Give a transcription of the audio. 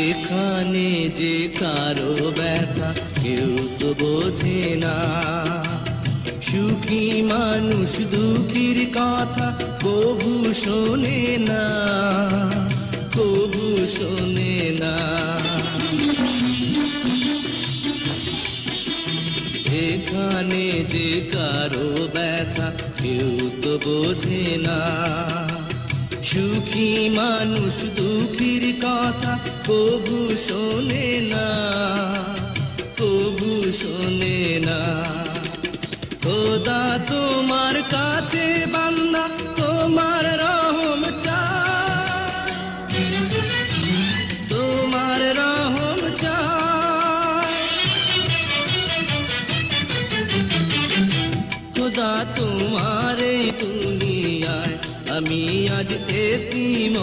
এখানে যে কারো ব্যথা কেউ তো বোঝে না, সুখী মানুষ দুঃখীর কথা কবু শোনে না, কবু শোনে না। এখানে যে কারো ব্যথা কেউ তো বোঝে না, সুখী মানুষ দুঃখীর কথা কবু শোনে না, কবু শোনে না। খোদা তোমার কাছে বান্দা তোমার রহম চায়, তোমার রহম চায়। খোদা তোমার এই দুনিয়ায় আমি আজ এতিম।